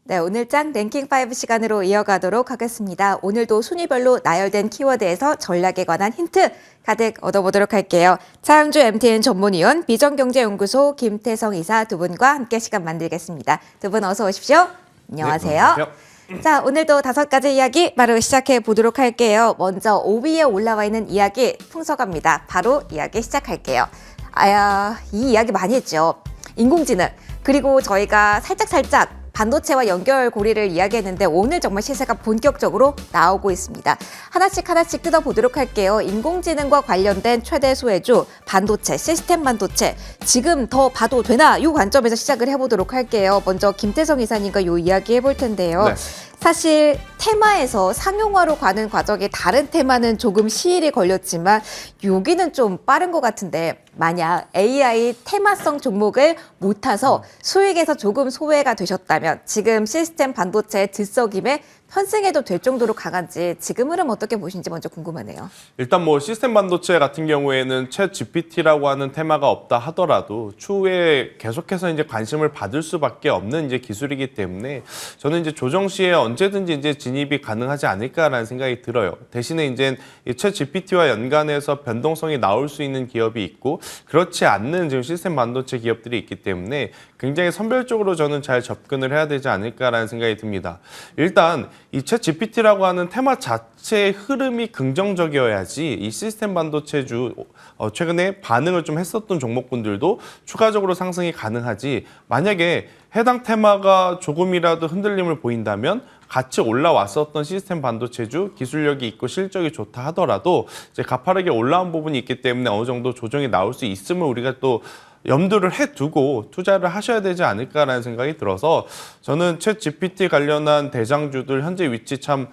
네, 오늘 짱 랭킹 5 시간으로 이어가도록 하겠습니다. 오늘도 순위별로 나열된 키워드에서 전략에 관한 힌트 가득 얻어보도록 할게요. 차영주 MTN 전문위원, 비전경제연구소 김태성 이사 두 분과 함께 시간 만들겠습니다. 두 분 어서 오십시오. 안녕하세요. 네, 자, 오늘도 5가지 이야기 바로 시작해 보도록 할게요. 먼저 5위에 올라와 있는 이야기 풍서갑니다. 바로 이야기 시작할게요. 이 이야기 많이 했죠. 인공지능. 그리고 저희가 살짝 반도체와 연결고리를 이야기했는데 오늘 정말 시세가 본격적으로 나오고 있습니다. 하나씩 뜯어보도록 할게요. 인공지능과 관련된 최대 수혜주 반도체, 시스템 반도체. 지금 더 봐도 되나? 이 관점에서 시작을 해보도록 할게요. 먼저 김태성 이사님과 이 이야기 해볼 텐데요. 네. 사실 테마에서 상용화로 가는 과정에 다른 테마는 조금 시일이 걸렸지만 여기는 좀 빠른 것 같은데 만약 AI 테마성 종목을 못 타서 수익에서 조금 소외가 되셨다면 지금 시스템 반도체의 들썩임에 편승해도 될 정도로 강한지 지금 흐름 어떻게 보시는지 먼저 궁금하네요. 일단 뭐 시스템 반도체 같은 경우에는 챗 GPT라고 하는 테마가 없다 하더라도 추후에 계속해서 이제 관심을 받을 수밖에 없는 이제 기술이기 때문에 저는 이제 조정 시에 언제든지 이제 진입이 가능하지 않을까라는 생각이 들어요. 대신에 이제 챗 GPT와 연관해서 변동성이 나올 수 있는 기업이 있고 그렇지 않는 지금 시스템 반도체 기업들이 있기 때문에 굉장히 선별적으로 저는 잘 접근을 해야 되지 않을까라는 생각이 듭니다. 일단 이 챗 GPT라고 하는 테마 자체의 흐름이 긍정적이어야지 이 시스템 반도체주 최근에 반응을 좀 했었던 종목군들도 추가적으로 상승이 가능하지 만약에 해당 테마가 조금이라도 흔들림을 보인다면 같이 올라왔었던 시스템 반도체주 기술력이 있고 실적이 좋다 하더라도 이제 가파르게 올라온 부분이 있기 때문에 어느 정도 조정이 나올 수 있음을 우리가 또 염두를 해두고 투자를 하셔야 되지 않을까라는 생각이 들어서 저는 챗 GPT 관련한 대장주들 현재 위치 참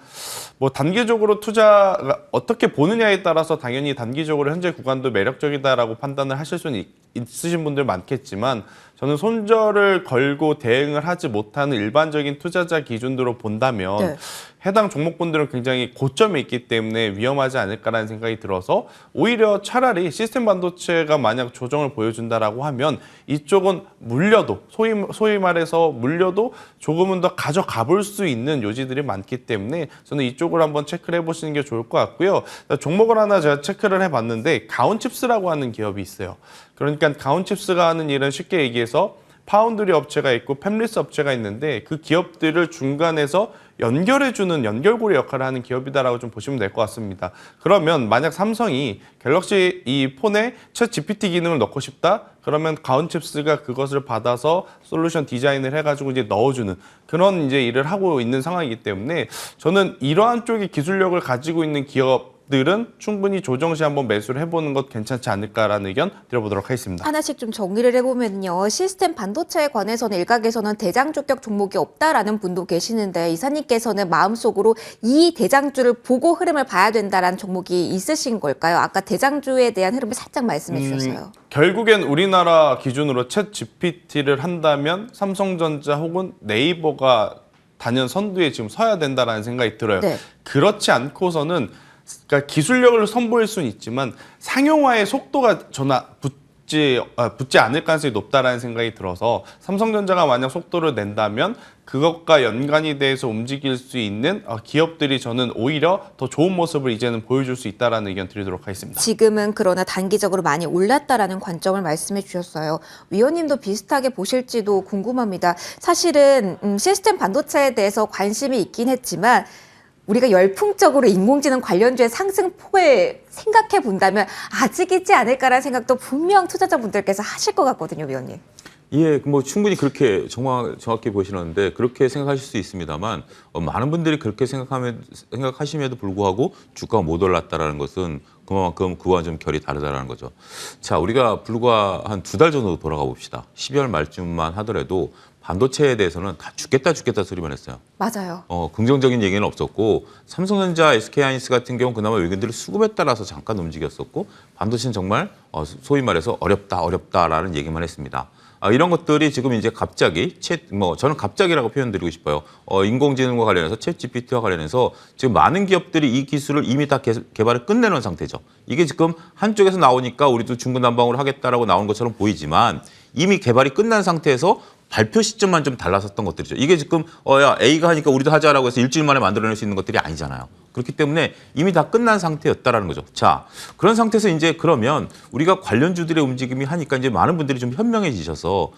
뭐 단기적으로 투자가 어떻게 보느냐에 따라서 당연히 단기적으로 현재 구간도 매력적이다라고 판단을 하실 수는 있으신 분들 많겠지만 저는 손절을 걸고 대응을 하지 못하는 일반적인 투자자 기준으로 본다면 네. 해당 종목분들은 굉장히 고점에 있기 때문에 위험하지 않을까라는 생각이 들어서 오히려 차라리 시스템 반도체가 만약 조정을 보여준다라고 하면 이쪽은 물려도 소위 말해서 물려도 조금은 더 가져가 볼 수 있는 요지들이 많기 때문에 저는 이쪽을 한번 체크를 해보시는 게 좋을 것 같고요. 종목을 하나 제가 체크를 해봤는데 가온칩스라고 하는 기업이 있어요. 그러니까 가온칩스가 하는 일은 쉽게 얘기해서 파운드리 업체가 있고 팹리스 업체가 있는데 그 기업들을 중간에서 연결해주는 연결고리 역할을 하는 기업이다라고 좀 보시면 될 것 같습니다. 그러면 만약 삼성이 갤럭시 이 폰에 챗 GPT 기능을 넣고 싶다? 그러면 가온칩스가 그것을 받아서 솔루션 디자인을 해가지고 이제 넣어주는 그런 이제 일을 하고 있는 상황이기 때문에 저는 이러한 쪽의 기술력을 가지고 있는 기업들은 충분히 조정 시 한번 매수를 해보는 것 괜찮지 않을까라는 의견 드려보도록 하겠습니다. 하나씩 좀 정리를 해보면요. 시스템 반도체에 관해서는 일각에서는 대장주격 종목이 없다라는 분도 계시는데 이사님께서는 마음속으로 이 대장주를 보고 흐름을 봐야 된다라는 종목이 있으신 걸까요? 아까 대장주에 대한 흐름을 살짝 말씀해 주셔서요. 결국엔 우리나라 기준으로 챗 GPT를 한다면 삼성전자 혹은 네이버가 단연 선두에 지금 서야 된다라는 생각이 들어요. 네. 그렇지 않고서는 그러니까 기술력을 선보일 수는 있지만 상용화의 속도가 붙지 않을 가능성이 높다라는 생각이 들어서 삼성전자가 만약 속도를 낸다면 그것과 연관이 돼서 움직일 수 있는 기업들이 저는 오히려 더 좋은 모습을 이제는 보여줄 수 있다라는 의견 드리도록 하겠습니다. 지금은 그러나 단기적으로 많이 올랐다라는 관점을 말씀해 주셨어요. 위원님도 비슷하게 보실지도 궁금합니다. 사실은 시스템 반도체에 대해서 관심이 있긴 했지만 우리가 열풍적으로 인공지능 관련주의 상승폭을 생각해 본다면 아직이지 않을까라는 생각도 분명 투자자분들께서 하실 것 같거든요, 위원님. 예, 뭐 충분히 그렇게 정확히 보시는데 그렇게 생각하실 수 있습니다만 많은 분들이 그렇게 생각하심에도 불구하고 주가가 못 올랐다라는 것은 그만큼 그와 좀 결이 다르다라는 거죠. 자, 우리가 불과 한 2달 전으로 돌아가 봅시다. 12월 말쯤만 하더라도 반도체에 대해서는 다 죽겠다 소리만 했어요. 맞아요. 긍정적인 얘기는 없었고 삼성전자, SK하이닉스 같은 경우는 그나마 외국인들의 수급에 따라서 잠깐 움직였었고 반도체는 정말 소위 말해서 어렵다라는 얘기만 했습니다. 이런 것들이 지금 이제 갑자기 저는 갑자기라고 표현드리고 싶어요. 인공지능과 관련해서 챗 GPT와 관련해서 지금 많은 기업들이 이 기술을 이미 다 개발을 끝내놓은 상태죠. 이게 지금 한쪽에서 나오니까 우리도 중구난방으로 하겠다라고 나온 것처럼 보이지만 이미 개발이 끝난 상태에서 발표 시점만 좀 달랐었던 것들이죠. 이게 지금 야 A가 하니까 우리도 하자라고 해서 일주일 만에 만들어낼 수 있는 것들이 아니잖아요. 그렇기 때문에 이미 다 끝난 상태였다라는 거죠. 자, 그런 상태에서 이제 그러면 우리가 관련주들의 움직임이 하니까 이제 많은 분들이 좀 현명해지셔서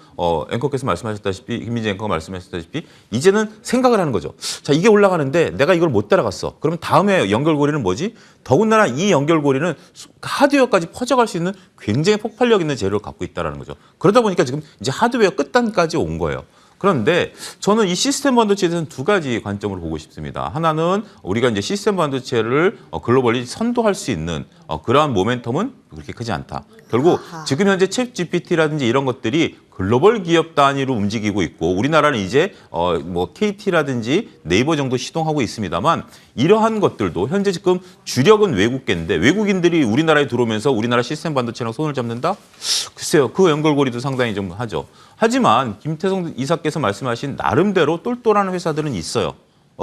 앵커께서 말씀하셨다시피 김민재 앵커가 말씀하셨다시피 이제는 생각을 하는 거죠. 자, 이게 올라가는데 내가 이걸 못 따라갔어. 그러면 다음에 연결고리는 뭐지? 더군다나 이 연결고리는 하드웨어까지 퍼져갈 수 있는 굉장히 폭발력 있는 재료를 갖고 있다라는 거죠. 그러다 보니까 지금 이제 하드웨어 끝단까지 온 거예요. 그런데 저는 이 시스템 반도체에 대해서는 두 가지 관점을 보고 싶습니다. 하나는 우리가 이제 시스템 반도체를 글로벌리 선도할 수 있는 그러한 모멘텀은 그렇게 크지 않다. 결국 지금 현재 챗 GPT라든지 이런 것들이 글로벌 기업 단위로 움직이고 있고 우리나라는 이제 뭐 KT라든지 네이버 정도 시동하고 있습니다만 이러한 것들도 현재 지금 주력은 외국계인데 외국인들이 우리나라에 들어오면서 우리나라 시스템 반도체랑 손을 잡는다? 글쎄요. 그 연결고리도 상당히 좀 하죠. 하지만 김태성 이사께서 말씀하신 나름대로 똘똘한 회사들은 있어요.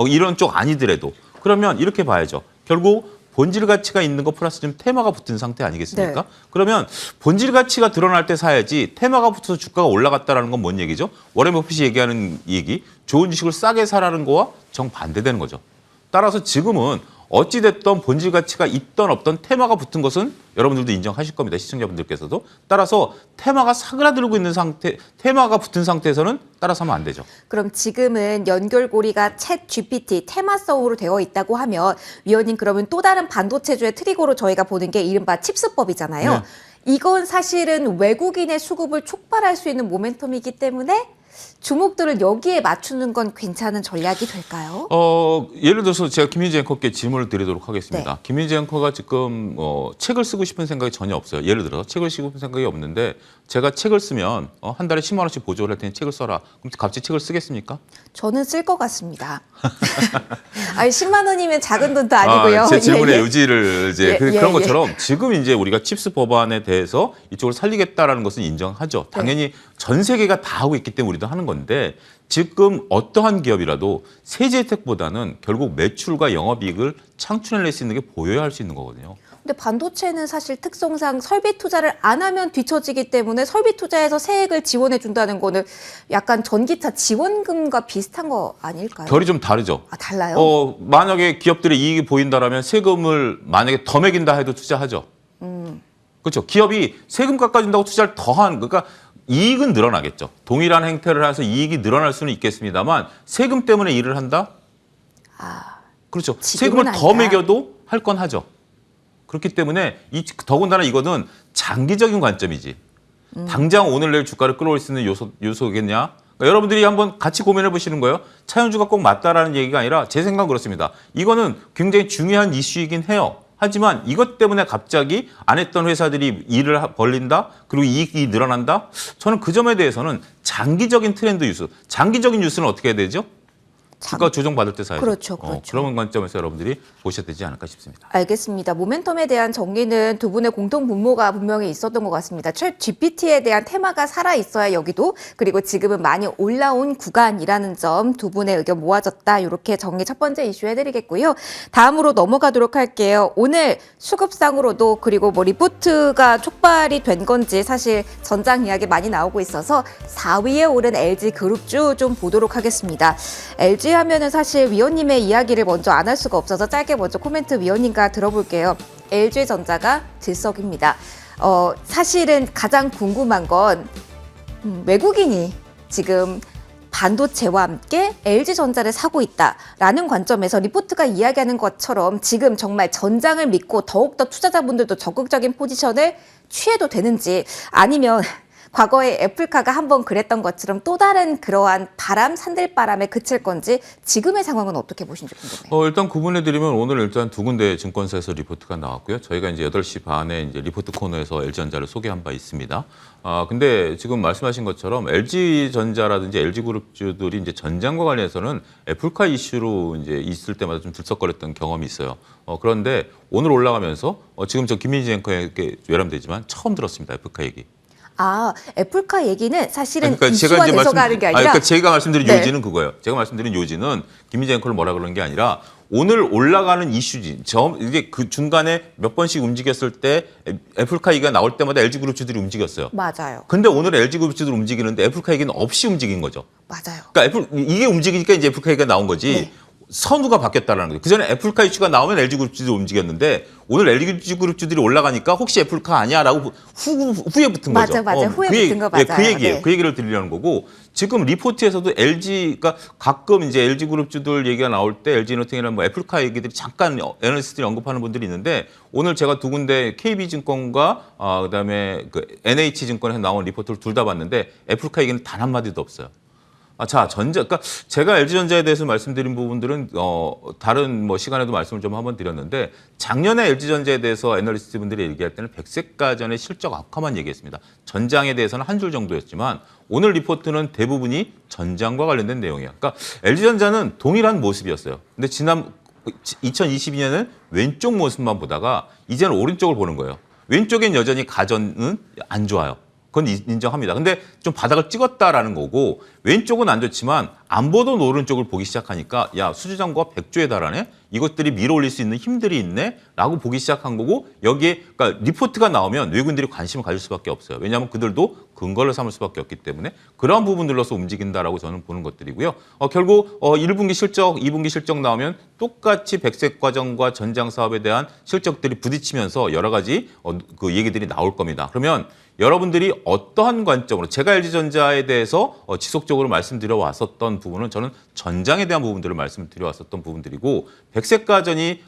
이런 쪽 아니더라도. 그러면 이렇게 봐야죠. 결국 본질 가치가 있는 거 플러스 좀 테마가 붙은 상태 아니겠습니까? 네. 그러면 본질 가치가 드러날 때 사야지 테마가 붙어서 주가가 올라갔다라는 건 뭔 얘기죠? 워렌 버핏이 얘기하는 얘기, 좋은 주식을 싸게 사라는 거와 정반대되는 거죠. 따라서 지금은 어찌됐던 본질 가치가 있던 없던 테마가 붙은 것은 여러분들도 인정하실 겁니다. 시청자분들께서도. 따라서 테마가 사그라들고 있는 상태, 테마가 붙은 상태에서는 따라서 하면 안 되죠. 그럼 지금은 연결고리가 챗 GPT 테마성으로 되어 있다고 하면 위원님 그러면 또 다른 반도체주의 트리거로 저희가 보는 게 이른바 칩스법이잖아요. 네. 이건 사실은 외국인의 수급을 촉발할 수 있는 모멘텀이기 때문에 주목들을 여기에 맞추는 건 괜찮은 전략이 될까요? 예를 들어서 제가 김민재 앵커께 질문을 드리도록 하겠습니다. 네. 김민재 앵커가 지금 책을 쓰고 싶은 생각이 전혀 없어요. 예를 들어서 책을 쓰고 싶은 생각이 없는데 제가 책을 쓰면 한 달에 10만 원씩 보조를 할 테니 책을 써라. 그럼 갑자기 책을 쓰겠습니까? 저는 쓸 것 같습니다. 아니 10만 원이면 작은 돈도 아니고요. 제 질문의 예, 예. 요지를 이제 예, 그런 예, 것처럼 지금 이제 우리가 칩스 법안에 대해서 이쪽을 살리겠다라는 것은 인정하죠. 당연히 전 세계가 다 하고 있기 때문에 우리도 하는 건데 지금 어떠한 기업이라도 세제 혜택보다는 결국 매출과 영업이익을 창출해낼 수 있는 게 보여야 할 수 있는 거거든요. 근데 반도체는 사실 특성상 설비 투자를 안 하면 뒤처지기 때문에 설비 투자해서 세액을 지원해 준다는 거는 약간 전기차 지원금과 비슷한 거 아닐까요? 결이 좀 다르죠. 아, 달라요? 만약에 기업들의 이익이 보인다라면 세금을 만약에 더 매긴다 해도 투자하죠. 그렇죠. 기업이 세금 깎아준다고 투자를 더한 그러니까 이익은 늘어나겠죠. 동일한 행태를 해서 이익이 늘어날 수는 있겠습니다만 세금 때문에 일을 한다? 그렇죠. 세금을 지금은 더 아니다. 매겨도 할 건 하죠. 그렇기 때문에 더군다나 이거는 장기적인 관점이지. 당장 오늘 내일 주가를 끌어올 수 있는 요소겠냐? 그러니까 여러분들이 한번 같이 고민해 보시는 거예요. 차용주가 꼭 맞다라는 얘기가 아니라 제 생각은 그렇습니다. 이거는 굉장히 중요한 이슈이긴 해요. 하지만 이것 때문에 갑자기 안 했던 회사들이 일을 벌린다? 그리고 이익이 늘어난다? 저는 그 점에 대해서는 장기적인 트렌드 뉴스, 장기적인 뉴스는 어떻게 해야 되죠? 주가 조정받을 때 사야죠. 그렇죠, 그렇죠. 그런 관점에서 여러분들이 보셔야 되지 않을까 싶습니다. 알겠습니다. 모멘텀에 대한 정리는 두 분의 공통 분모가 분명히 있었던 것 같습니다. 챗 GPT에 대한 테마가 살아 있어야 여기도 그리고 지금은 많이 올라온 구간이라는 점 두 분의 의견 모아졌다. 이렇게 정리 첫 번째 이슈 해드리겠고요. 다음으로 넘어가도록 할게요. 오늘 수급상으로도 그리고 뭐 리포트가 촉발이 된 건지 사실 전장 이야기 많이 나오고 있어서 4위에 오른 LG 그룹주 좀 보도록 하겠습니다. LG 하면은 사실 위원님의 이야기를 먼저 안 할 수가 없어서 짧게 먼저 코멘트 위원님과 들어볼게요. LG전자가 들썩입니다. 사실은 가장 궁금한 건 외국인이 지금 반도체와 함께 LG전자를 사고 있다라는 관점에서 리포트가 이야기하는 것처럼 지금 정말 전장을 믿고 더욱더 투자자분들도 적극적인 포지션을 취해도 되는지 아니면 과거에 애플카가 한번 그랬던 것처럼 또 다른 그러한 산들바람에 그칠 건지 지금의 상황은 어떻게 보시는지 궁금해요. 일단 구분해드리면 오늘 일단 두 군데 증권사에서 리포트가 나왔고요. 저희가 이제 8시 반에 이제 리포트 코너에서 LG전자를 소개한 바 있습니다. 근데 지금 말씀하신 것처럼 LG전자라든지 LG그룹주들이 이제 전장과 관련해서는 애플카 이슈로 이제 있을 때마다 좀 들썩거렸던 경험이 있어요. 그런데 오늘 올라가면서 지금 저 김민지 앵커에게 외람되지만 처음 들었습니다. 애플카 얘기. 애플카 얘기는 사실은 그러니까 이슈화 돼서가 하는 게 아니라 그러니까 제가 말씀드린 네. 요지는 그거예요. 제가 말씀드린 요지는 김민재 앵커를 뭐라 그러는 게 아니라 오늘 올라가는 이슈지. 이게 그 중간에 몇 번씩 움직였을 때 애플카 얘기가 나올 때마다 LG그룹주들이 움직였어요. 맞아요. 근데 오늘 LG그룹주들 움직이는데 애플카 얘기는 없이 움직인 거죠. 맞아요. 그러니까 이게 움직이니까 이제 애플카 얘기가 나온 거지. 네. 선우가 바뀌었다는 거죠. 그전에 애플카 이슈가 나오면 LG그룹주들이 움직였는데 오늘 LG그룹주들이 올라가니까 혹시 애플카 아니야라고 후에 붙은 거죠. 맞아. 후에 붙은 거 맞아요. 그 얘기예요. 네. 그 얘기를 드리려는 거고 지금 리포트에서도 LG가 가끔 이제 LG그룹주들 얘기가 나올 때 LG노팅이나 뭐 애플카 얘기들이 잠깐 애널리스트들이 언급하는 분들이 있는데 오늘 제가 두 군데 KB증권과 그다음에 그 NH증권에서 나온 리포트를 둘 다 봤는데 애플카 얘기는 단 한마디도 없어요. 그러니까 제가 LG전자에 대해서 말씀드린 부분들은 다른 뭐 시간에도 말씀을 좀 한번 드렸는데 작년에 LG전자에 대해서 애널리스트 분들이 얘기할 때는 백색가전의 실적 악화만 얘기했습니다. 전장에 대해서는 한 줄 정도였지만 오늘 리포트는 대부분이 전장과 관련된 내용이에요. 그러니까 LG전자는 동일한 모습이었어요. 근데 지난 2022년은 왼쪽 모습만 보다가 이제는 오른쪽을 보는 거예요. 왼쪽엔 여전히 가전은 안 좋아요. 그건 인정합니다. 근데 좀 바닥을 찍었다라는 거고 왼쪽은 안 좋지만 안 보던 오른쪽을 보기 시작하니까 야 수주잔고가 100조에 달하네? 이것들이 밀어올릴 수 있는 힘들이 있네? 라고 보기 시작한 거고 여기에 그러니까 리포트가 나오면 외국인들이 관심을 가질 수밖에 없어요. 왜냐하면 그들도 근거를 삼을 수밖에 없기 때문에 그러한 부분들로서 움직인다라고 저는 보는 것들이고요. 결국 1분기 실적, 2분기 실적 나오면 똑같이 백색과정과 전장 사업에 대한 실적들이 부딪히면서 여러 가지 그 얘기들이 나올 겁니다. 그러면 여러분들이 어떠한 관점으로 제가 LG전자에 대해서 지속적으로 말씀드려 왔었던 부분은 저는 전장에 대한 부분들을 말씀드려 왔었던 부분들이고 백색가전이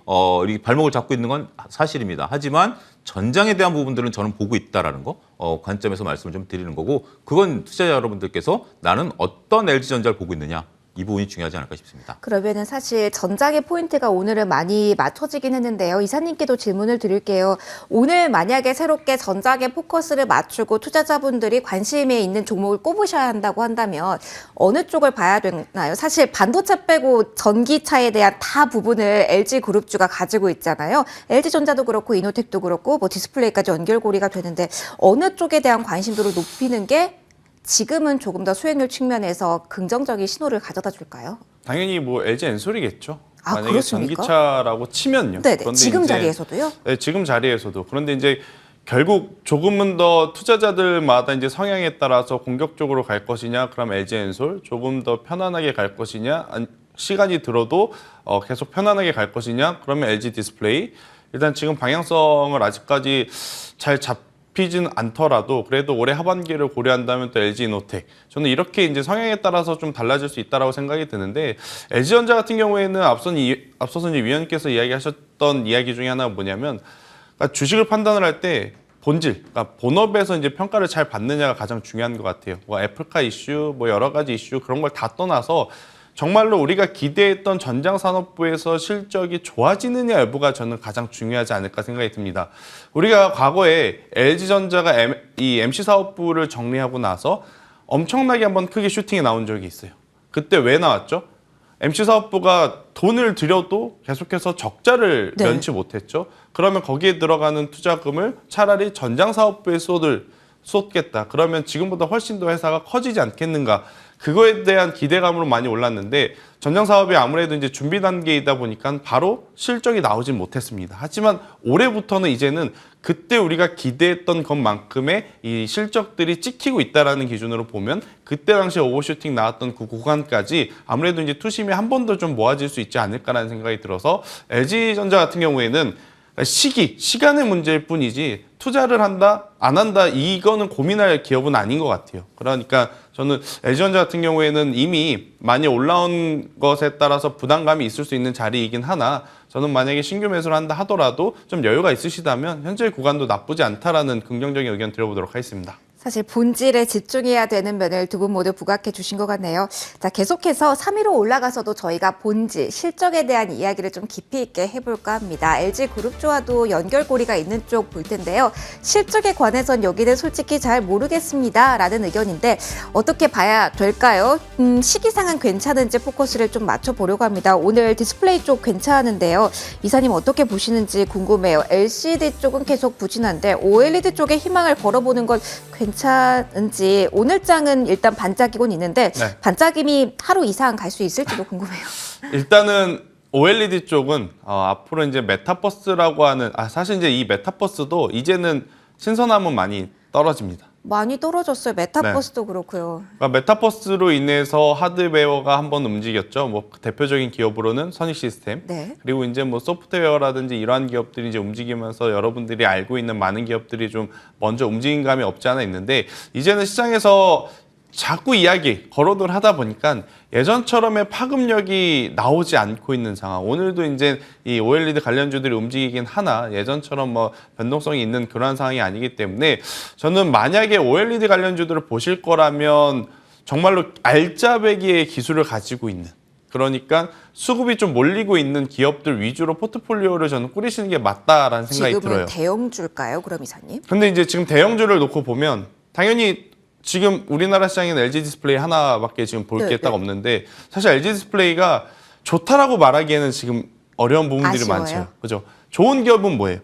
이렇게 발목을 잡고 있는 건 사실입니다. 하지만 전장에 대한 부분들은 저는 보고 있다라는 거 관점에서 말씀을 좀 드리는 거고 그건 투자자 여러분들께서 나는 어떤 LG전자를 보고 있느냐 이 부분이 중요하지 않을까 싶습니다. 그러면은 사실 전장의 포인트가 오늘은 많이 맞춰지긴 했는데요. 이사님께도 질문을 드릴게요. 오늘 만약에 새롭게 전장에 포커스를 맞추고 투자자분들이 관심에 있는 종목을 꼽으셔야 한다고 한다면 어느 쪽을 봐야 되나요? 사실 반도체 빼고 전기차에 대한 다 부분을 LG그룹주가 가지고 있잖아요. LG전자도 그렇고 이노텍도 그렇고 뭐 디스플레이까지 연결고리가 되는데 어느 쪽에 대한 관심도를 높이는 게 지금은 조금 더 수익률 측면에서 긍정적인 신호를 가져다 줄까요? 당연히 뭐 LG 엔솔이겠죠. 만약에 그렇습니까? 전기차라고 치면요. 네네. 그런데 지금 이제, 자리에서도요? 네, 지금 자리에서도. 그런데 이제 결국 조금은 더 투자자들마다 이제 성향에 따라서 공격적으로 갈 것이냐, 그럼 LG 엔솔 조금 더 편안하게 갈 것이냐, 시간이 들어도 계속 편안하게 갈 것이냐, 그러면 LG 디스플레이. 일단 지금 방향성을 아직까지 잘 잡히진 않더라도 그래도 올해 하반기를 고려한다면 또 LG 이노텍. 저는 이렇게 이제 성향에 따라서 좀 달라질 수 있다라고 생각이 드는데 LG전자 같은 경우에는 앞서서 이제 위원님께서 이야기하셨던 이야기 중에 하나가 뭐냐면 그러니까 주식을 판단을 할 때 본질, 그러니까 본업에서 이제 평가를 잘 받느냐가 가장 중요한 것 같아요. 뭐 애플카 이슈, 뭐 여러 가지 이슈 그런 걸 다 떠나서 정말로 우리가 기대했던 전장산업부에서 실적이 좋아지느냐 여부가 저는 가장 중요하지 않을까 생각이 듭니다. 우리가 과거에 LG전자가 이 MC 사업부를 정리하고 나서 엄청나게 한번 크게 슈팅이 나온 적이 있어요. 그때 왜 나왔죠? MC사업부가 돈을 들여도 계속해서 적자를 네. 면치 못했죠. 그러면 거기에 들어가는 투자금을 차라리 전장사업부에 쏟겠다. 그러면 지금보다 훨씬 더 회사가 커지지 않겠는가. 그거에 대한 기대감으로 많이 올랐는데 전장사업이 아무래도 이제 준비 단계이다 보니까 바로 실적이 나오진 못했습니다. 하지만 올해부터는 이제는 그때 우리가 기대했던 것만큼의 이 실적들이 찍히고 있다라는 기준으로 보면 그때 당시에 오버슈팅 나왔던 그 구간까지 아무래도 이제 투심이 한 번 더 좀 모아질 수 있지 않을까라는 생각이 들어서 LG전자 같은 경우에는 시간의 문제일 뿐이지 투자를 한다, 안 한다 이거는 고민할 기업은 아닌 것 같아요. 그러니까 저는 LG전자 같은 경우에는 이미 많이 올라온 것에 따라서 부담감이 있을 수 있는 자리이긴 하나 저는 만약에 신규 매수를 한다 하더라도 좀 여유가 있으시다면 현재 구간도 나쁘지 않다라는 긍정적인 의견 드려보도록 하겠습니다. 사실 본질에 집중해야 되는 면을 두 분 모두 부각해 주신 것 같네요. 자, 계속해서 3위로 올라가서도 저희가 본질, 실적에 대한 이야기를 좀 깊이 있게 해볼까 합니다. LG그룹주와도 연결고리가 있는 쪽 볼 텐데요. 실적에 관해선 여기는 솔직히 잘 모르겠습니다. 라는 의견인데 어떻게 봐야 될까요? 시기상은 괜찮은지 포커스를 좀 맞춰보려고 합니다. 오늘 디스플레이 쪽 괜찮은데요. 이사님 어떻게 보시는지 궁금해요. LCD 쪽은 계속 부진한데 OLED 쪽에 희망을 걸어보는 건 괜찮을까요? 괜찮은지 오늘 장은 일단 반짝이곤 있는데 네. 반짝임이 하루 이상 갈 수 있을지도 궁금해요. 일단은 OLED 쪽은 앞으로 이제 메타버스라고 하는 사실 이제 이 메타버스도 이제는 신선함은 많이 떨어집니다. 많이 떨어졌어요. 메타버스도 그렇고요. 그러니까 메타버스로 인해서 하드웨어가 한번 움직였죠. 뭐 대표적인 기업으로는 선익 시스템. 네. 그리고 이제 뭐 소프트웨어라든지 이러한 기업들이 이제 움직이면서 여러분들이 알고 있는 많은 기업들이 좀 먼저 움직인 감이 없지 않아 있는데 이제는 시장에서 자꾸 이야기 거론을 하다 보니까 예전처럼의 파급력이 나오지 않고 있는 상황. 오늘도 이제 이 OLED 관련주들이 움직이긴 하나 예전처럼 뭐 변동성이 있는 그런 상황이 아니기 때문에 저는 만약에 OLED 관련주들을 보실 거라면 정말로 알짜배기의 기술을 가지고 있는 그러니까 수급이 좀 몰리고 있는 기업들 위주로 포트폴리오를 저는 꾸리시는 게 맞다라는 생각이 지금은 들어요. 대형주일까요, 그럼 이사님? 근데 이제 지금 대형주를 놓고 보면 당연히 지금 우리나라 시장에는 LG 디스플레이 하나밖에 지금 볼 게 딱 없는데 사실 LG 디스플레이가 좋다라고 말하기에는 지금 어려운 부분들이 아쉬워요? 많죠. 그죠? 좋은 기업은 뭐예요?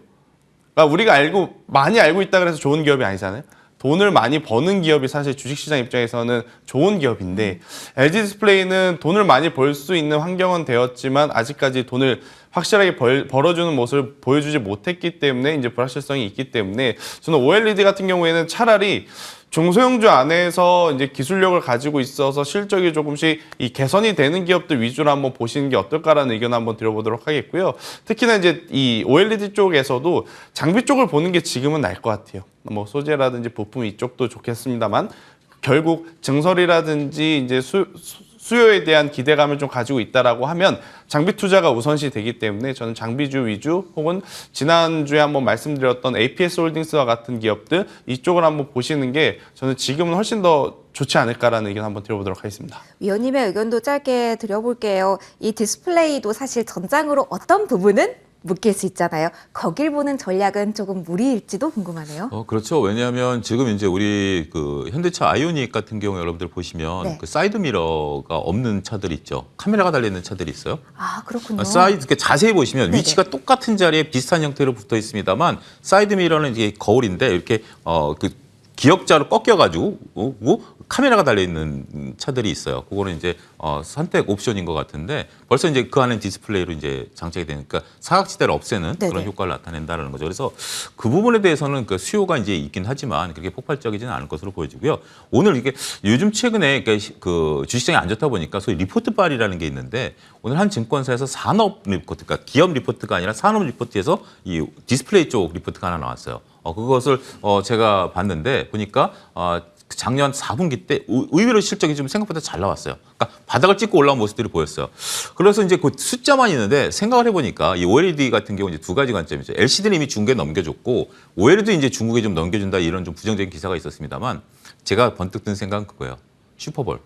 그러니까 우리가 많이 알고 있다 그래서 좋은 기업이 아니잖아요. 돈을 많이 버는 기업이 사실 주식시장 입장에서는 좋은 기업인데 LG 디스플레이는 돈을 많이 벌 수 있는 환경은 되었지만 아직까지 돈을 확실하게 벌어주는 모습을 보여주지 못했기 때문에 이제 불확실성이 있기 때문에 저는 OLED 같은 경우에는 차라리 중소형주 안에서 이제 기술력을 가지고 있어서 실적이 조금씩 이 개선이 되는 기업들 위주로 한번 보시는 게 어떨까라는 의견을 한번 드려보도록 하겠고요. 특히나 이제 이 OLED 쪽에서도 장비 쪽을 보는 게 지금은 나을 것 같아요. 뭐 소재라든지 부품 이쪽도 좋겠습니다만 결국 증설이라든지 이제 수요에 대한 기대감을 좀 가지고 있다라고 하면 장비 투자가 우선시 되기 때문에 저는 장비주 위주 혹은 지난주에 한번 말씀드렸던 APS 홀딩스와 같은 기업들 이쪽을 한번 보시는 게 저는 지금은 훨씬 더 좋지 않을까라는 의견 한번 드려보도록 하겠습니다. 위원님의 의견도 짧게 드려볼게요. 이 디스플레이도 사실 전장으로 어떤 부분은 묶일 수 있잖아요. 거길 보는 전략은 조금 무리일지도 궁금하네요. 그렇죠. 왜냐하면 지금 이제 우리 그 현대차 아이오닉 같은 경우 여러분들 보시면 네. 그 사이드 미러가 없는 차들이 있죠. 카메라가 달려 있는 차들이 있어요. 아, 그렇군요. 사이드 이렇게 자세히 보시면 네네. 위치가 똑같은 자리에 비슷한 형태로 붙어 있습니다만 사이드 미러는 이게 거울인데 이렇게 그 기역자로 꺾여가지고 카메라가 달려 있는 차들이 있어요. 그거는 이제 선택 옵션인 것 같은데 벌써 이제 그 안에 디스플레이로 이제 장착이 되니까 사각지대를 없애는 네네. 그런 효과를 나타낸다는 거죠. 그래서 그 부분에 대해서는 그 수요가 이제 있긴 하지만 그렇게 폭발적이지는 않을 것으로 보여지고요. 오늘 이게 요즘 최근에 그 주식시장이 안 좋다 보니까 소위 리포트 발이라는 게 있는데 오늘 한 증권사에서 산업 리포트, 그러니까 기업 리포트가 아니라 산업 리포트에서 이 디스플레이 쪽 리포트가 하나 나왔어요. 그것을 제가 봤는데 보니까 작년 4분기 때 의외로 실적이 좀 생각보다 잘 나왔어요. 그러니까 바닥을 찍고 올라온 모습들이 보였어요. 그래서 이제 그 숫자만 있는데 생각을 해보니까 이 OLED 같은 경우 이제 두 가지 관점이죠. LCD는 이미 중국에 넘겨줬고 OLED 이제 중국에 좀 넘겨준다 이런 좀 부정적인 기사가 있었습니다만 제가 번뜩 든 생각은 그거예요. 슈퍼볼.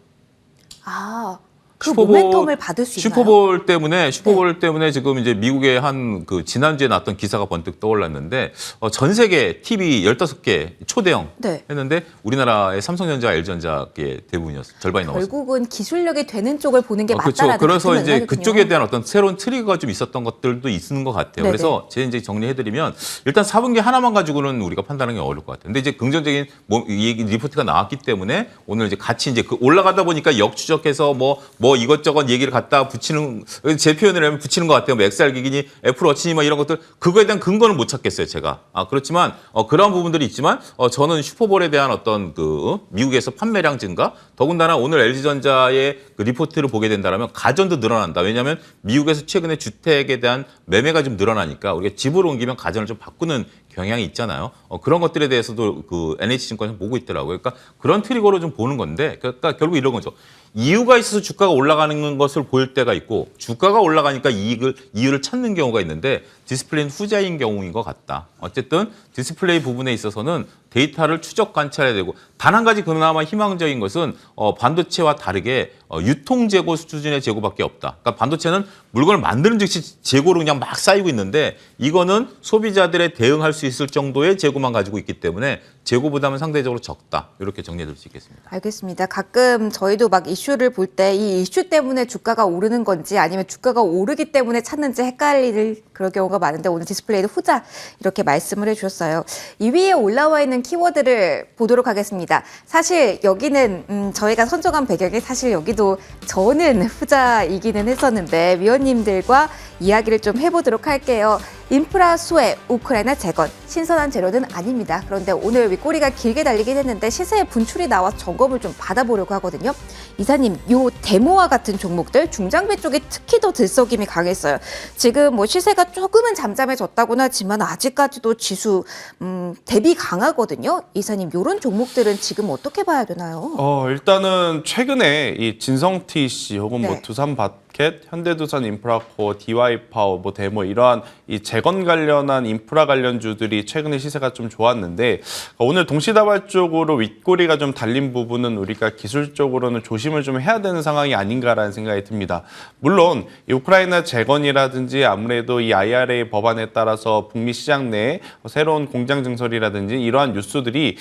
아, 그 모멘텀을 받을 수 있나요? 슈퍼볼 때문에 지금 이제 미국의 한 그 지난주에 났던 기사가 번뜩 떠올랐는데 전 세계 TV 15개 초대형 네. 했는데 우리나라의 삼성전자, LG전자의 대부분이었어요. 절반이 넘었어요. 결국은 기술력이 되는 쪽을 보는 게 그렇죠. 맞다라는 그래서 같은 이제 맥락이군요. 그쪽에 대한 어떤 새로운 트리거가 좀 있었던 것들도 있는 것 같아요. 네네. 그래서 제가 이제 정리해드리면 일단 4분기 하나만 가지고는 우리가 판단하기 어려울 것 같아요. 근데 이제 긍정적인 이 리포트가 나왔기 때문에 오늘 이제 같이 이제 그 올라가다 보니까 역추적해서 뭐 이것저것 얘기를 갖다 붙이는 제 표현을 하면 붙이는 것 같아요. 뭐 XR 기기니 애플워치니 뭐 이런 것들 그거에 대한 근거는 못 찾겠어요. 제가 그렇지만 그런 부분들이 있지만 저는 슈퍼볼에 대한 어떤 그 미국에서 판매량 증가 더군다나 오늘 LG전자의 그 리포트를 보게 된다면 가전도 늘어난다. 왜냐하면 미국에서 최근에 주택에 대한 매매가 좀 늘어나니까 우리가 집으로 옮기면 가전을 좀 바꾸는 경향이 있잖아요. 그런 것들에 대해서도 그 NH증권에서 보고 있더라고요. 그러니까 그런 트리거로 좀 보는 건데 그러니까 결국 이런 거죠. 이유가 있어서 주가가 올라가는 것을 보일 때가 있고 주가가 올라가니까 이유를 찾는 경우가 있는데 디스플레이는 후자인 경우인 것 같다. 어쨌든 디스플레이 부분에 있어서는 데이터를 추적 관찰해야 되고 단 한 가지 그나마 희망적인 것은 반도체와 다르게 유통 재고 수준의 재고밖에 없다. 그러니까 반도체는 물건을 만드는 즉시 재고로 그냥 막 쌓이고 있는데 이거는 소비자들에 대응할 수 있을 정도의 재고만 가지고 있기 때문에 재고 부담은 상대적으로 적다. 이렇게 정리해 드릴 수 있겠습니다. 알겠습니다. 가끔 저희도 막 이슈를 볼 때 이 이슈 때문에 주가가 오르는 건지 아니면 주가가 오르기 때문에 찾는지 헷갈릴 그런 경우가 많은데 오늘 디스플레이도 후자 이렇게 말씀을 해주셨어요. 2위에 올라와 있는 키워드를 보도록 하겠습니다. 사실 여기는 저희가 선정한 배경이 사실 여기도 저는 후자이기는 했었는데 위원님들과 이야기를 좀 해보도록 할게요. 인프라 수혜, 우크라이나 재건, 신선한 재료는 아닙니다. 그런데 오늘 윗꼬리가 길게 달리긴 했는데 시세의 분출이 나와 점검을 좀 받아보려고 하거든요. 이사님, 요 데모와 같은 종목들 중장비 쪽이 특히 더 들썩임이 강했어요. 지금 뭐 시세가 조금은 잠잠해졌다고는 하지만 아직까지도 지수 대비 강하거든요. 이사님, 요런 종목들은 지금 어떻게 봐야 되나요? 일단은 최근에 이 진성TC 혹은 뭐 네. 두산바켓, 현대두산 인프라코어, DY파워, 뭐 데모 이러한 이 재건 관련한 인프라 관련주들이 최근에 시세가 좀 좋았는데 오늘 동시다발적으로 윗꼬리가 좀 달린 부분은 우리가 기술적으로는 조심을 좀 해야 되는 상황이 아닌가라는 생각이 듭니다. 물론 이 우크라이나 재건이라든지 아무래도 이 IRA 법안에 따라서 북미 시장 내에 새로운 공장 증설이라든지 이러한 뉴스들이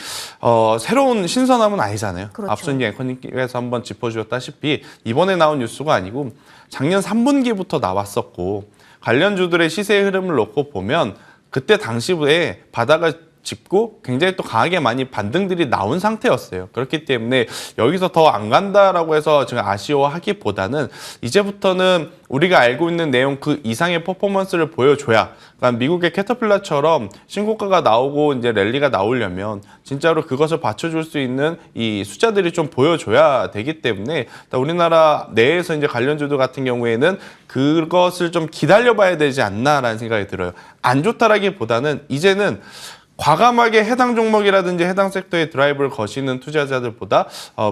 새로운 신선함은 아니잖아요. 그렇죠. 앞서 이제 앵커님께서 한번 짚어주셨다시피 이번에 나온 뉴스가 아니고 작년 3분기부터 나왔었고 관련주들의 시세 흐름을 놓고 보면 그때 당시에 바닥을 짚고 굉장히 또 강하게 많이 반등들이 나온 상태였어요. 그렇기 때문에 여기서 더 안 간다라고 해서 지금 아쉬워하기보다는 이제부터는 우리가 알고 있는 내용 그 이상의 퍼포먼스를 보여줘야, 그러니까 미국의 캐터필라처럼 신고가가 나오고 이제 랠리가 나오려면 진짜로 그것을 받쳐줄 수 있는 이 숫자들이 좀 보여줘야 되기 때문에 우리나라 내에서 이제 관련주들 같은 경우에는 그것을 좀 기다려봐야 되지 않나라는 생각이 들어요. 안 좋다라기보다는 이제는 과감하게 해당 종목이라든지 해당 섹터의 드라이브를 거시는 투자자들보다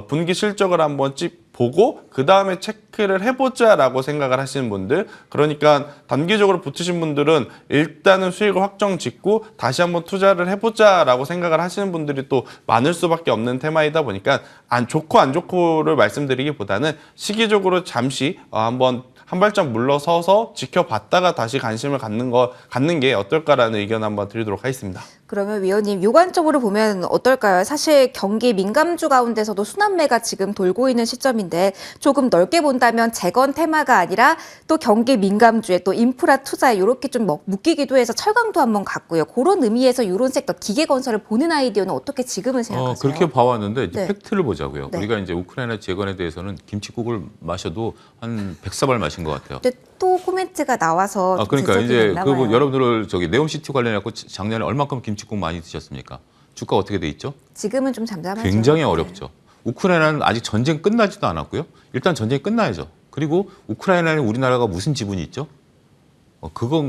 분기 실적을 한번 보고 그 다음에 체크를 해보자라고 생각을 하시는 분들, 그러니까 단기적으로 붙으신 분들은 일단은 수익을 확정 짓고 다시 한번 투자를 해보자라고 생각을 하시는 분들이 또 많을 수밖에 없는 테마이다 보니까 안 좋고를 말씀드리기보다는 시기적으로 잠시 한번 한 발짝 물러서서 지켜봤다가 다시 관심을 갖는 게 어떨까라는 의견 한번 드리도록 하겠습니다. 그러면 위원님, 요관적으로 보면 어떨까요? 사실 경기 민감주 가운데서도 순환매가 지금 돌고 있는 시점인데 조금 넓게 본다면 재건 테마가 아니라 또 경기 민감주에 또 인프라 투자에 이렇게 좀 무끼기도 해서 철강도 한번 갔고요. 그런 의미에서 이런 섹터 기계건설을 보는 아이디어는 어떻게 지금은 생각하세요? 그렇게 봐왔는데 이제 네. 팩트를 보자고요. 네. 우리가 이제 우크라이나 재건에 대해서는 김치국을 마셔도 한 100사발 마신 것 같아요. 근데 또 코멘트가 나와서 그러니까 지적이 이제 됐나 그 봐요. 여러분들 저기 네옴시티 관련해서 작년에 얼마큼 김치국 많이 드셨습니까? 주가 어떻게 돼 있죠? 지금은 좀 잠잠하죠. 굉장히 네. 어렵죠. 우크라이나는 아직 전쟁 끝나지도 않았고요. 일단 전쟁이 끝나야죠. 그리고 우크라이나에 우리나라가 무슨 지분이 있죠?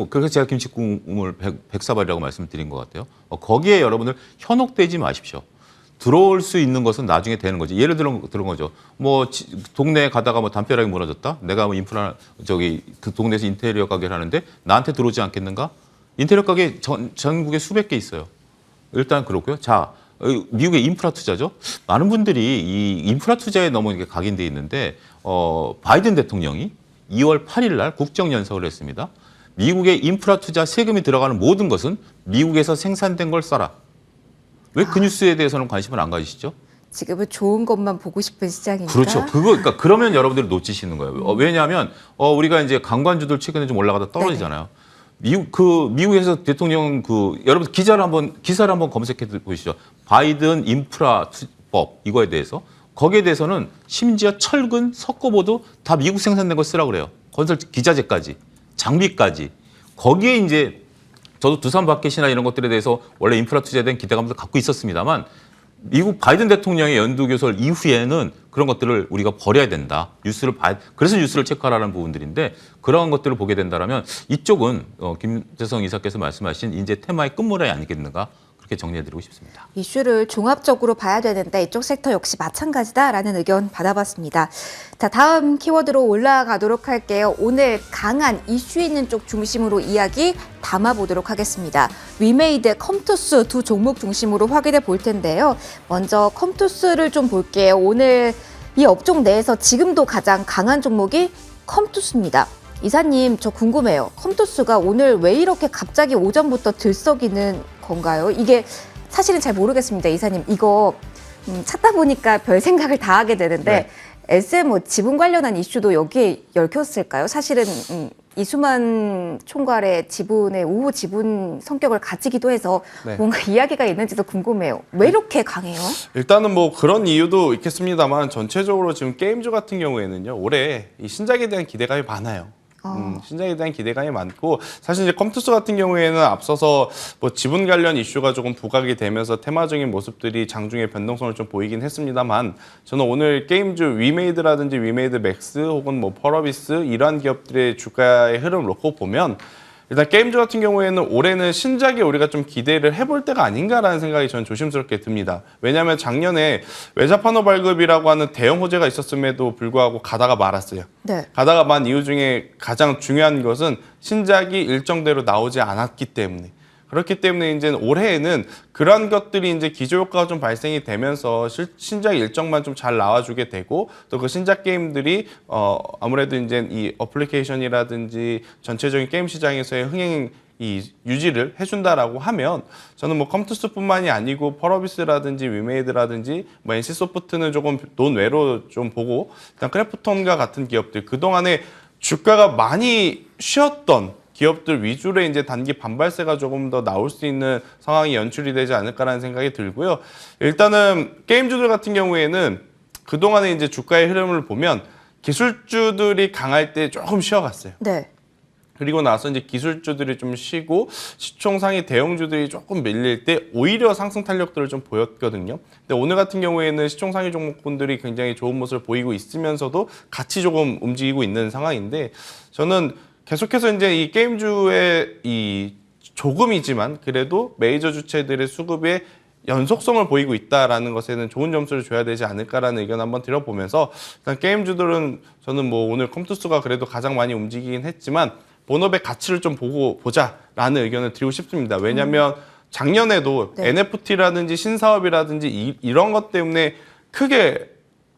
그래서 제가 김치국을 100사발이라고 말씀드린 것 같아요. 거기에 여러분들 현혹되지 마십시오. 들어올 수 있는 것은 나중에 되는 거지. 예를 들어 그런 거죠. 뭐 동네에 가다가 뭐 담벼락이 무너졌다. 내가 뭐 인프라 그 동네에서 인테리어 가게를 하는데 나한테 들어오지 않겠는가? 인테리어 가게 전국에 수백 개 있어요. 일단 그렇고요. 자, 미국의 인프라 투자죠. 많은 분들이 이 인프라 투자에 너무 이렇게 각인돼 있는데 바이든 대통령이 2월 8일 날 국정연설을 했습니다. 미국의 인프라 투자 세금이 들어가는 모든 것은 미국에서 생산된 걸 써라. 왜 그 뉴스에 대해서는 관심을 안 가지시죠? 지금은 좋은 것만 보고 싶은 시장이니까. 그렇죠. 그러니까 그러면 여러분들이 놓치시는 거예요. 왜냐하면 우리가 이제 관광주들 최근에 좀 올라가다 떨어지잖아요. 미국에서 대통령 여러분 기사를 한번 검색해 보시죠. 바이든 인프라 법 이거에 대해서 거기에 대해서는 심지어 철근, 석고보드 다 미국 생산된 걸 쓰라 그래요. 건설 기자재까지, 장비까지. 거기에 이제 저도 두산바켓이나 이런 것들에 대해서 원래 인프라 투자에 대한 기대감도 갖고 있었습니다만 미국 바이든 대통령의 연두교설 이후에는 그런 것들을 우리가 버려야 된다. 그래서 뉴스를 체크하라는 부분들인데 그러한 것들을 보게 된다면 이쪽은 김재성 이사께서 말씀하신 이제 테마의 끝물이 아니겠는가 그렇게 정리해드리고 싶습니다. 이슈를 종합적으로 봐야 되는데 이쪽 섹터 역시 마찬가지다라는 의견 받아봤습니다. 자, 다음 키워드로 올라가도록 할게요. 오늘 강한 이슈 있는 쪽 중심으로 이야기 담아보도록 하겠습니다. 위메이드, 컴투스 두 종목 중심으로 확인해 볼 텐데요. 먼저 컴투스를 좀 볼게요. 오늘 이 업종 내에서 지금도 가장 강한 종목이 컴투스입니다. 이사님, 저 궁금해요. 컴투스가 오늘 왜 이렇게 갑자기 오전부터 들썩이는 건가요? 이게 사실은 잘 모르겠습니다. 이사님, 이거 찾다 보니까 별 생각을 다 하게 되는데 SM 지분 관련한 이슈도 여기에 얽혔을까요? 사실은 이수만 총괄의 지분의 우호 지분 성격을 가지기도 해서 네. 뭔가 이야기가 있는지도 궁금해요. 왜 이렇게 강해요? 일단은 뭐 그런 이유도 있겠습니다만 전체적으로 지금 게임주 같은 경우에는요 올해 이 신작에 대한 기대감이 많아요. 신작에 대한 기대감이 많고 사실 이제 컴투스 같은 경우에는 앞서서 뭐 지분 관련 이슈가 조금 부각이 되면서 테마적인 모습들이 장중에 변동성을 좀 보이긴 했습니다만 저는 오늘 게임주 위메이드라든지 위메이드 맥스 혹은 뭐 펄어비스 이러한 기업들의 주가의 흐름을 놓고 보면 일단 게임주 같은 경우에는 올해는 신작에 우리가 좀 기대를 해볼 때가 아닌가라는 생각이 저는 조심스럽게 듭니다. 왜냐하면 작년에 외자판호 발급이라고 하는 대형 호재가 있었음에도 불구하고 가다가 말았어요. 네. 가다가 만 이유 중에 가장 중요한 것은 신작이 일정대로 나오지 않았기 때문에 그렇기 때문에 이제 올해에는 그런 것들이 이제 기저효과가 좀 발생이 되면서 신작 일정만 좀 잘 나와주게 되고 또 그 신작 게임들이 아무래도 이제 이 어플리케이션이라든지 전체적인 게임 시장에서의 흥행 이 유지를 해준다라고 하면 저는 뭐 컴투스뿐만이 아니고 펄어비스라든지 위메이드라든지 뭐 NC소프트는 조금 논외로 좀 보고 일단 크래프톤과 같은 기업들 그동안에 주가가 많이 쉬었던 기업들 위주로 이제 단기 반발세가 조금 더 나올 수 있는 상황이 연출이 되지 않을까라는 생각이 들고요. 일단은 게임주들 같은 경우에는 그동안에 이제 주가의 흐름을 보면 기술주들이 강할 때 조금 쉬어갔어요. 네. 그리고 나서 이제 기술주들이 좀 쉬고 시총상위 대형주들이 조금 밀릴 때 오히려 상승 탄력들을 좀 보였거든요. 근데 오늘 같은 경우에는 시총상위 종목군들이 굉장히 좋은 모습을 보이고 있으면서도 같이 조금 움직이고 있는 상황인데 저는 계속해서 이제 이 게임주의 이 조금이지만 그래도 메이저 주체들의 수급에 연속성을 보이고 있다라는 것에는 좋은 점수를 줘야 되지 않을까라는 의견 한번 드려보면서 일단 게임주들은 저는 뭐 오늘 컴투스가 그래도 가장 많이 움직이긴 했지만 본업의 가치를 좀 보고 보자라는 의견을 드리고 싶습니다. 왜냐하면 작년에도 네. NFT라든지 신사업이라든지 이런 것 때문에 크게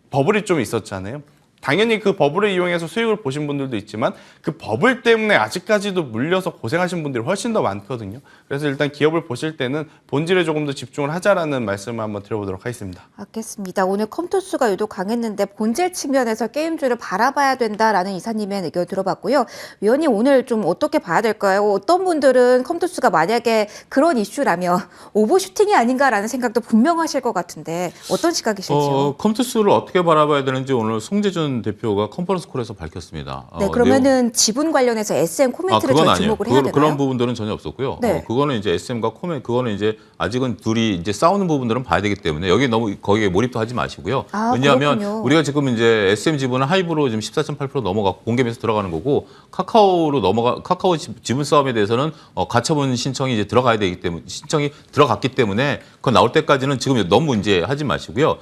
버블이 좀 있었잖아요. 당연히 그 버블을 이용해서 수익을 보신 분들도 있지만 그 버블 때문에 아직까지도 물려서 고생하신 분들이 훨씬 더 많거든요. 그래서 일단 기업을 보실 때는 본질에 조금 더 집중을 하자라는 말씀을 한번 드려보도록 하겠습니다. 알겠습니다. 오늘 컴투스가 유독 강했는데 본질 측면에서 게임주를 바라봐야 된다라는 이사님의 의견 들어봤고요. 위원님 오늘 좀 어떻게 봐야 될까요? 어떤 분들은 컴투스가 만약에 그런 이슈라면 오버슈팅이 아닌가라는 생각도 분명하실 것 같은데 어떤 시각이실지요? 컴투스를 어떻게 바라봐야 되는지 오늘 송재준 대표가 컨퍼런스 콜에서 밝혔습니다. 네, 그러면은 지분 관련해서 SM 코멘트를 그건 저희 아니에요. 주목을 해야 되나요? 그런 부분들은 전혀 없었고요. 네. 그거는 이제 SM과 코멘 그거는 이제 아직은 둘이 이제 싸우는 부분들은 봐야 되기 때문에 여기 너무 거기에 몰입도 하지 마시고요. 왜냐하면 그렇군요. 우리가 지금 이제 SM 지분은 하이브로 지금 14.8% 넘어가고 공개면서 들어가는 거고 카카오 지분 싸움에 대해서는 가처분 신청이 이제 들어가야 되기 때문에 신청이 들어갔기 때문에 그거 나올 때까지는 지금 너무 이제 하지 마시고요.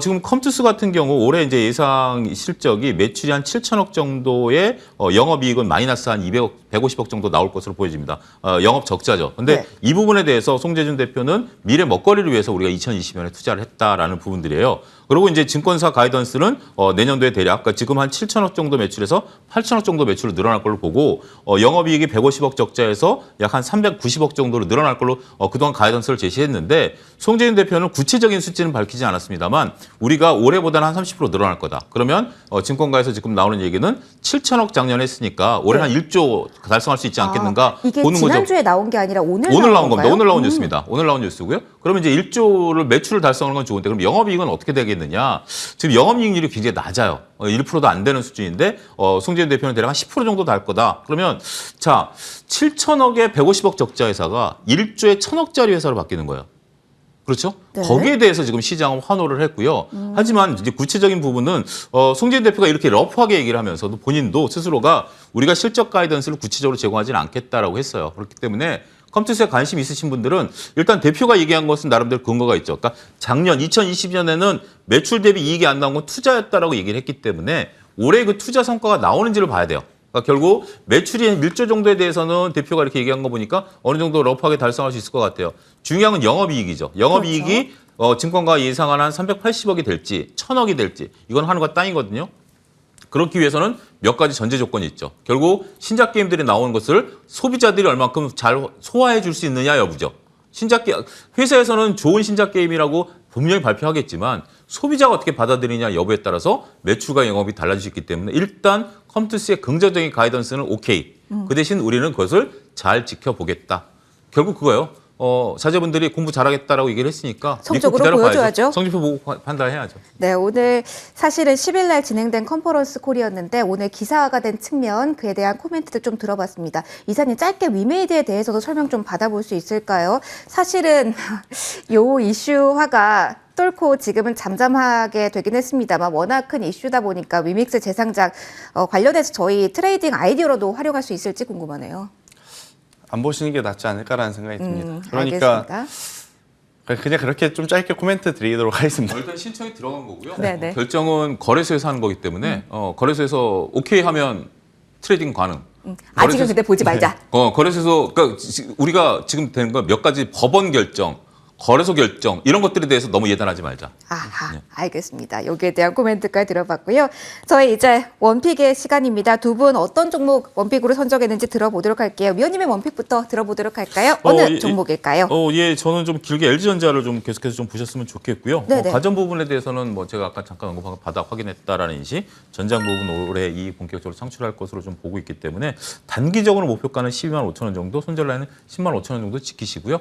지금 컴투스 같은 경우 올해 이제 예상 실적이 매출이 한 7천억 정도의 영업이익은 마이너스 한 200억, 150억 정도 나올 것으로 보여집니다. 영업 적자죠. 근데 네. 이 부분에 대해서 송재준 대표는 미래 먹거리를 위해서 우리가 2020년에 투자를 했다라는 부분들이에요. 그리고 이제 증권사 가이던스는 내년도에 대략 그러니까 지금 한 7천억 정도 매출에서 8천억 정도 매출로 늘어날 걸로 보고 영업이익이 150억 적자에서 약 한 390억 정도로 늘어날 걸로 그동안 가이던스를 제시했는데 송재준 대표는 구체적인 수치는 밝히지 않았습니다만 우리가 올해보다는 한 30% 늘어날 거다. 그러면 증권가에서 지금 나오는 얘기는 7천억 작년에 했으니까 올해 한 1조 달성할 수 있지 않겠는가 이게 보는 거죠. 지난주에 나온 게 아니라 오늘 나온 나온 겁니다. 건가요? 오늘 나온 뉴스입니다. 오늘 나온 뉴스고요. 그러면 이제 1조를 매출을 달성하는 건 좋은데 그럼 영업이익은 어떻게 되겠느냐? 지금 영업이익률이 굉장히 낮아요. 1%도 안 되는 수준인데 송재준 대표는 대략 한 10% 정도 달 거다. 그러면 자 7천억에 150억 적자 회사가 1조에 1,000억짜리 회사로 바뀌는 거예요. 그렇죠? 네. 거기에 대해서 지금 시장은 환호를 했고요. 하지만 이제 구체적인 부분은 송재준 대표가 이렇게 러프하게 얘기를 하면서도 본인도 스스로가 우리가 실적 가이던스를 구체적으로 제공하지는 않겠다라고 했어요. 그렇기 때문에 컴투스에 관심 있으신 분들은 일단 대표가 얘기한 것은 나름대로 근거가 있죠. 그러니까 작년 2020년에는 매출 대비 이익이 안 나온 건 투자였다라고 얘기를 했기 때문에 올해 그 투자 성과가 나오는지를 봐야 돼요. 그러니까 결국 매출이 한 1조 정도에 대해서는 대표가 이렇게 얘기한 거 보니까 어느 정도 러프하게 달성할 수 있을 것 같아요. 중요한 건 영업이익이죠. 영업이익이 증권가 예상한 한 380억이 될지 1,000억이 될지 이건 하늘과 땅이거든요. 그렇기 위해서는 몇 가지 전제 조건이 있죠. 결국 신작 게임들이 나오는 것을 소비자들이 얼만큼 잘 소화해 줄 수 있느냐 여부죠. 회사에서는 좋은 신작 게임이라고 분명히 발표하겠지만 소비자가 어떻게 받아들이냐 여부에 따라서 매출과 영업이 달라질 수 있기 때문에 일단 컴투스의 긍정적인 가이던스는 오케이. 그 대신 우리는 그것을 잘 지켜보겠다. 결국 그거예요. 자제분들이 공부 잘하겠다라고 얘기를 했으니까 믿고 성적으로 기다려봐야죠. 보여줘야죠. 성적표 보고 판단해야죠. 네, 오늘 사실은 10일 날 진행된 컨퍼런스 콜이었는데 오늘 기사화가 된 측면 그에 대한 코멘트도 좀 들어봤습니다. 이사님 짧게 위메이드에 대해서도 설명 좀 받아볼 수 있을까요? 사실은 요 이슈화가 뚫고 지금은 잠잠하게 되긴 했습니다만 워낙 큰 이슈다 보니까 위믹스 재상장 관련해서 저희 트레이딩 아이디어로도 활용할 수 있을지 궁금하네요. 안 보시는 게 낫지 않을까라는 생각이 듭니다. 그러니까 알겠습니다. 그냥 그렇게 좀 짧게 코멘트 드리도록 하겠습니다. 일단 신청이 들어간 거고요. 네네. 결정은 거래소에서 하는 거기 때문에 거래소에서 오케이 하면 트레이딩 가능. 아직은 근데 보지 말자. 거래소에서 그러니까 우리가 지금 되는 건 몇 가지 법원 결정, 거래소 결정 이런 것들에 대해서 너무 예단하지 말자. 아하, 알겠습니다. 여기에 대한 코멘트까지 들어봤고요. 저희 이제 원픽의 시간입니다. 두 분 어떤 종목 원픽으로 선정했는지 들어보도록 할게요. 위원님의 원픽부터 들어보도록 할까요? 어느 종목일까요? 예, 저는 좀 길게 LG전자를 좀 계속해서 좀 보셨으면 좋겠고요. 네네. 가전 부분에 대해서는 뭐 제가 아까 잠깐 언급한 바닥 확인했다라는 인식, 전장 부분 올해 이 본격적으로 창출할 것으로 좀 보고 있기 때문에 단기적으로 목표가는 12만 5천 원 정도, 손절 라인은 10만 5천 원 정도 지키시고요.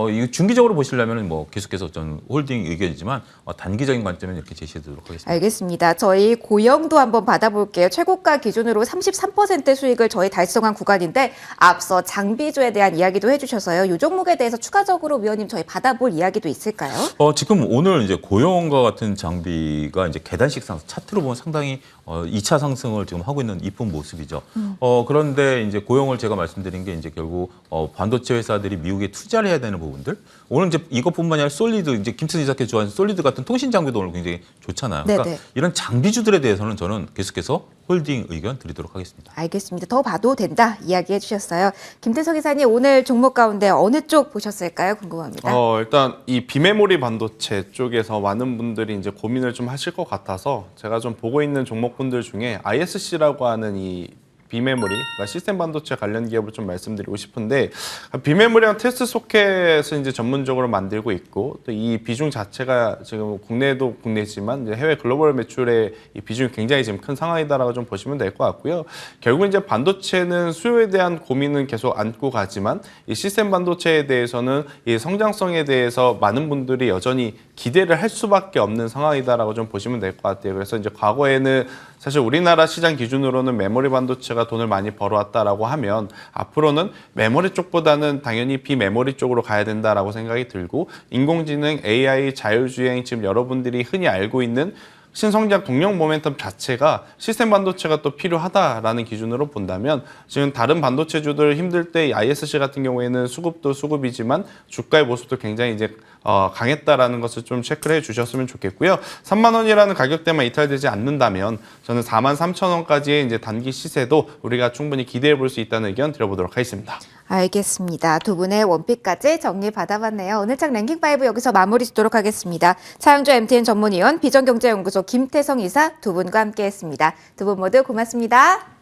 이 중기적으로 보시려면 뭐 계속해서 전 홀딩 의견이지만 단기적인 관점에 이렇게 제시해드리도록 하겠습니다. 알겠습니다. 저희 고영도 한번 받아볼게요. 최고가 기준으로 33% 수익을 저희 달성한 구간인데 앞서 장비주에 대한 이야기도 해주셔서요. 이 종목에 대해서 추가적으로 위원님 저희 받아볼 이야기도 있을까요? 지금 오늘 이제 고용과 같은 장비가 이제 계단식 상승, 차트로 보면 상당히 2차 상승을 지금 하고 있는 이쁜 모습이죠. 그런데 이제 고용을 제가 말씀드린 게 이제 결국 반도체 회사들이 미국에 투자를 해야 되는 부분들. 오늘 이제 이것뿐만 아니라 솔리드, 이제 김태선 이사께 좋아하는 솔리드 같은 통신 장비도 오늘 굉장히 좋잖아요. 그러니까 네네. 이런 장비주들에 대해서는 저는 계속해서 홀딩 의견 드리도록 하겠습니다. 알겠습니다. 더 봐도 된다 이야기해 주셨어요. 김태석 이사님 오늘 종목 가운데 어느 쪽 보셨을까요? 궁금합니다. 일단 이 비메모리 반도체 쪽에서 많은 분들이 이제 고민을 좀 하실 것 같아서 제가 좀 보고 있는 종목분들 중에 ISC라고 하는 이 비메모리, 그러니까 시스템 반도체 관련 기업을 좀 말씀드리고 싶은데 비메모리랑 테스트 소켓을 이제 전문적으로 만들고 있고 또 이 비중 자체가 지금 국내도 국내지만 이제 해외 글로벌 매출의 이 비중이 굉장히 지금 큰 상황이다라고 좀 보시면 될 것 같고요. 결국 이제 반도체는 수요에 대한 고민은 계속 안고 가지만 이 시스템 반도체에 대해서는 이 성장성에 대해서 많은 분들이 여전히 기대를 할 수밖에 없는 상황이다라고 좀 보시면 될 것 같아요. 그래서 이제 과거에는 사실 우리나라 시장 기준으로는 메모리 반도체가 돈을 많이 벌어왔다라고 하면 앞으로는 메모리 쪽보다는 당연히 비메모리 쪽으로 가야 된다라고 생각이 들고 인공지능, AI, 자율주행 지금 여러분들이 흔히 알고 있는 신성장 동력 모멘텀 자체가 시스템 반도체가 또 필요하다라는 기준으로 본다면 지금 다른 반도체주들 힘들 때 ISC 같은 경우에는 수급도 수급이지만 주가의 모습도 굉장히 이제 강했다라는 것을 좀 체크를 해주셨으면 좋겠고요. 3만 원이라는 가격대만 이탈되지 않는다면 저는 4만 3천 원까지의 이제 단기 시세도 우리가 충분히 기대해 볼 수 있다는 의견 드려보도록 하겠습니다. 알겠습니다. 두 분의 원픽까지 정리 받아봤네요. 오늘 장 랭킹 5 여기서 마무리 짓도록 하겠습니다. 차영조 MTN 전문위원, 비전경제연구소 김태성 이사 두 분과 함께했습니다. 두 분 모두 고맙습니다.